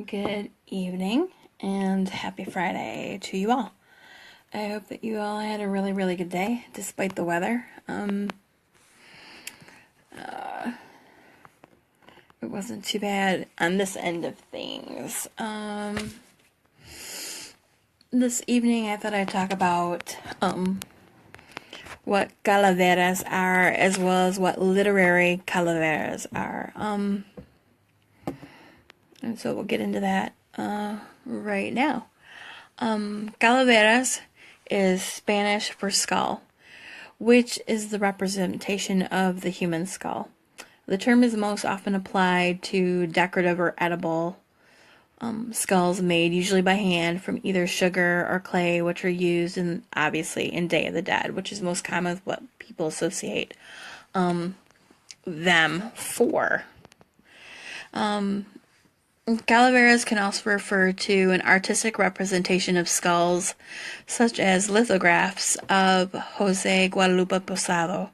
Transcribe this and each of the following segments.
Good evening and happy Friday to you all. I hope that you all had a really good day despite the weather. It wasn't too bad on this end of things. This evening I thought I'd talk about what Calaveras are, as well as what literary Calaveras are. And so we'll get into that right now. Calaveras is Spanish for skull, which is the representation of the human skull. The term is most often applied to decorative or edible skulls made usually by hand from either sugar or clay, which are used obviously in Day of the Dead, which is most common with what people associate them for. Calaveras can also refer to an artistic representation of skulls, such as lithographs of Jose Guadalupe Posada.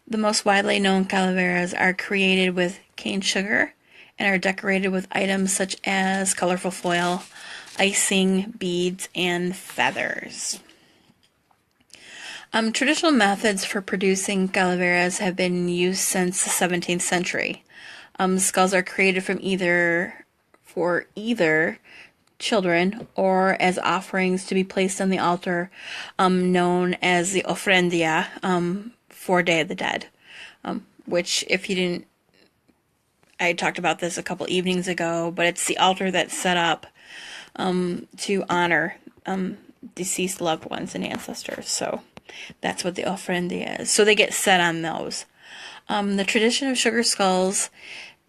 The most widely known calaveras are created with cane sugar and are decorated with items such as colorful foil, icing, beads, and feathers. Traditional methods for producing calaveras have been used since the 17th century. Skulls are created from either children or as offerings to be placed on the altar, known as the ofrendia, for Day of the Dead. Which, if you didn't, I talked about this a couple evenings ago, but it's the altar that's set up to honor deceased loved ones and ancestors. So that's what the ofrendia is. So they get set on those. The tradition of sugar skulls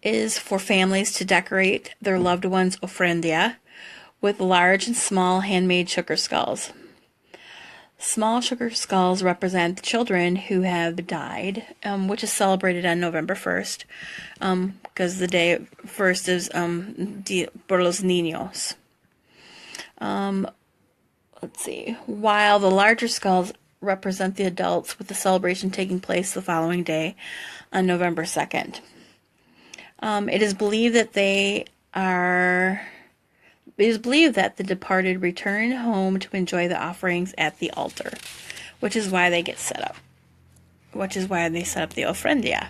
is for families to decorate their loved ones' ofrendia with large and small handmade sugar skulls. Small sugar skulls represent the children who have died, which is celebrated on November 1st, because the day 1st is por los niños. Let's see. While the larger skulls represent the adults, with the celebration taking place the following day on November 2nd. It is believed that the departed return home to enjoy the offerings at the altar, which is why they get set up. Which is why they set up the ofrendia.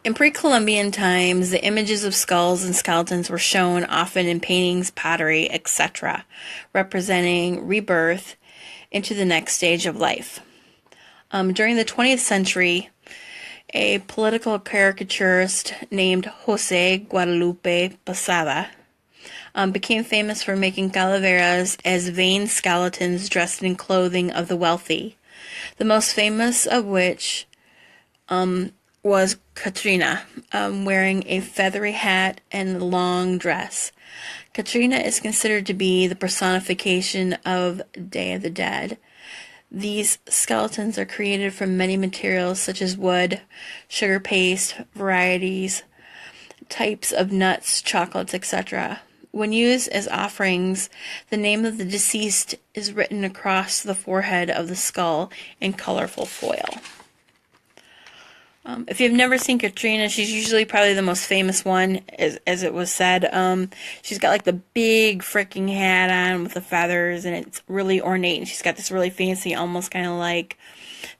In pre-Columbian times, the images of skulls and skeletons were shown often in paintings, pottery, etc., representing rebirth into the next stage of life. During the 20th century, a political caricaturist named Jose Guadalupe Posada became famous for making calaveras as vain skeletons dressed in clothing of the wealthy, the most famous of which was Katrina, wearing a feathery hat and a long dress. Katrina is considered to be the personification of Day of the Dead. These skeletons are created from many materials such as wood, sugar paste, varieties, types of nuts, chocolates, etc. When used as offerings, the name of the deceased is written across the forehead of the skull in colorful foil. If you've never seen Katrina, she's usually probably the most famous one, as it was said. She's got like the big freaking hat on with the feathers, and it's really ornate, and she's got this really fancy, almost kind of like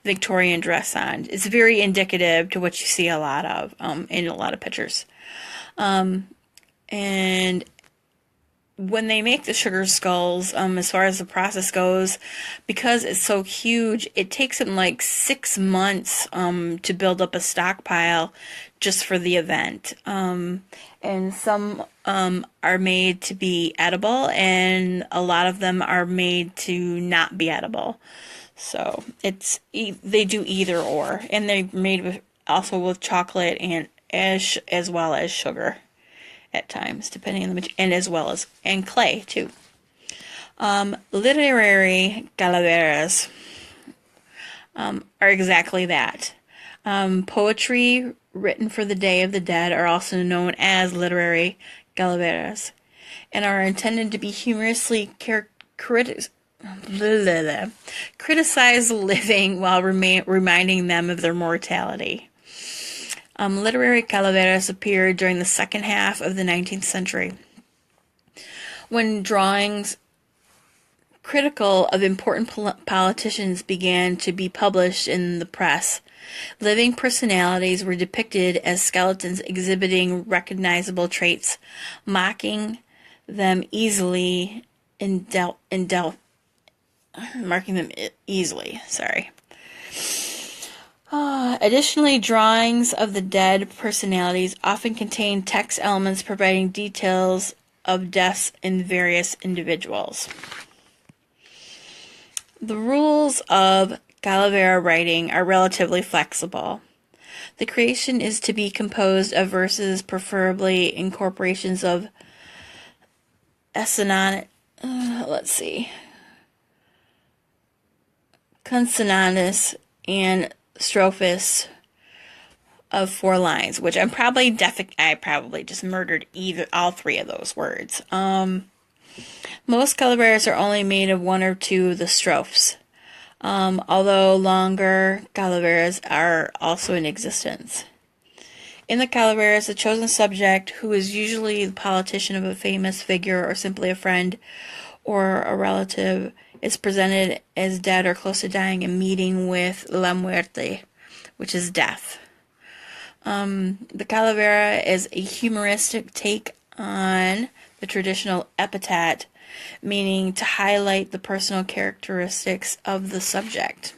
Victorian dress on. It's very indicative to what you see a lot of in a lot of pictures. And when they make the sugar skulls, as far as the process goes, because it's so huge, it takes them like 6 months to build up a stockpile just for the event. And some are made to be edible, and a lot of them are made to not be edible. So they do either or, and they're made also with chocolate and as well as sugar at times, depending on the material, and as well as clay too. Literary calaveras are exactly that. Poetry written for the Day of the Dead are also known as literary calaveras, and are intended to be humorously criticize the living while reminding them of their mortality. Literary Calaveras appeared during the second half of the 19th century, when drawings critical of important politicians began to be published in the press. Living personalities were depicted as skeletons exhibiting recognizable traits, mocking them easily marking them easily. Sorry. Additionally, drawings of the dead personalities often contain text elements providing details of deaths in various individuals. The rules of Calavera writing are relatively flexible. The creation is to be composed of verses, preferably incorporations of consonantus and strophes of 4 lines, which I probably just murdered all 3 of those words. Most calaveras are only made of 1 or 2 of the strophes, although longer calaveras are also in existence. In the calaveras, the chosen subject, who is usually the politician of a famous figure or simply a friend or a relative, is presented as dead or close to dying and meeting with la muerte, which is death. The calavera is a humoristic take on the traditional epithet, meaning to highlight the personal characteristics of the subject.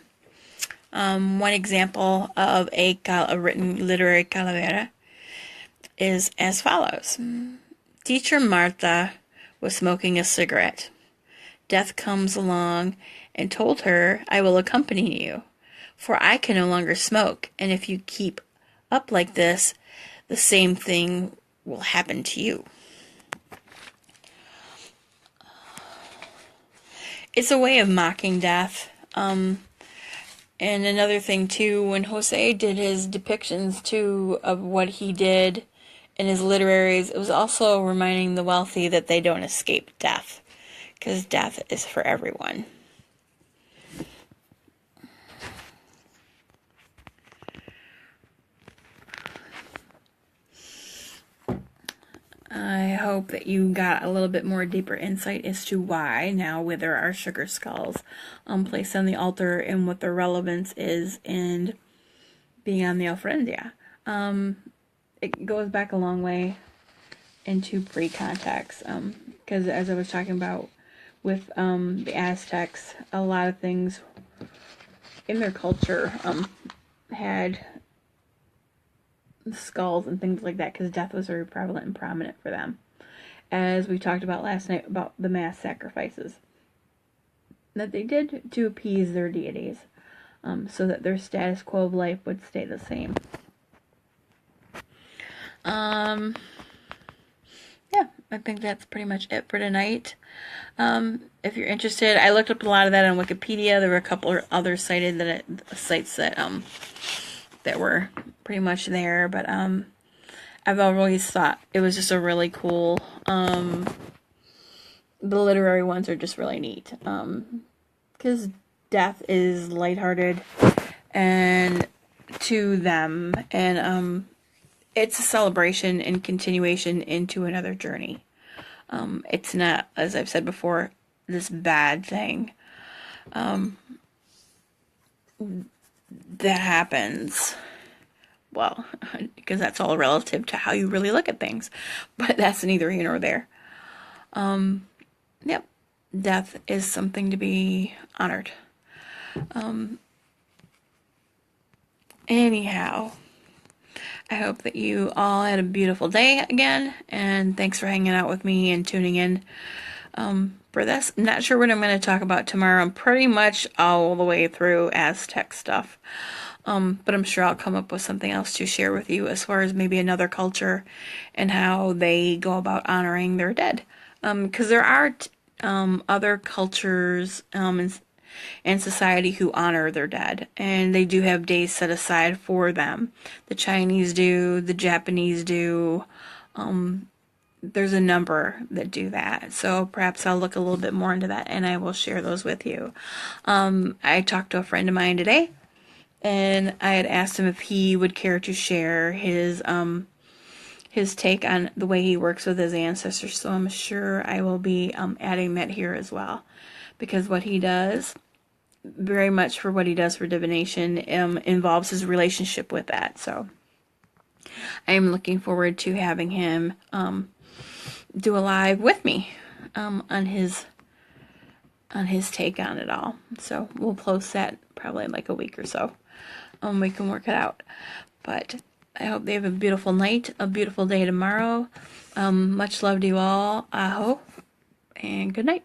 One example of a written literary calavera is as follows. Teacher Martha was smoking a cigarette. Death comes along and told her, "I will accompany you, for I can no longer smoke, and if you keep up like this, the same thing will happen to you." It's a way of mocking death. And another thing too, when Jose did his depictions too of what he did in his literaries, it was also reminding the wealthy that they don't escape death, because death is for everyone. I hope that you got a little bit more deeper insight as to why now there are sugar skulls placed on the altar and what their relevance is in being on the ofrenda. It goes back a long way into pre-context, because as I was talking about with the Aztecs, a lot of things in their culture had skulls and things like that, because death was very prevalent and prominent for them, as we talked about last night about the mass sacrifices that they did to appease their deities, so that their status quo of life would stay the same. Yeah, I think that's pretty much it for tonight. If you're interested, I looked up a lot of that on Wikipedia. There were a couple other sites that were pretty much there, but I've always thought it was just a really cool. The literary ones are just really neat, because death is lighthearted and to them, and it's a celebration and continuation into another journey. It's not, as I've said before, this bad thing that happens. Well, because that's all relative to how you really look at things, but that's neither here nor there. Yep, death is something to be honored. Anyhow, I hope that you all had a beautiful day again, and thanks for hanging out with me and tuning in for this. I'm not sure what I'm going to talk about tomorrow. I'm pretty much all the way through Aztec stuff. But I'm sure I'll come up with something else to share with you as far as maybe another culture and how they go about honoring their dead. Because there are other cultures and society who honor their dead, and they do have days set aside for them. The Chinese do, the Japanese do. There's a number that do that, so perhaps I'll look a little bit more into that and I will share those with you. I talked to a friend of mine today and I had asked him if he would care to share his take on the way he works with his ancestors. So I'm sure I will be adding that here as well, because what he does, very much for what he does for divination, involves his relationship with that. So I am looking forward to having him do a live with me on his take on it all. So we'll post that probably in like a week or so. We can work it out. But I hope they have a beautiful night, a beautiful day tomorrow. Much love to you all. Aho, and good night.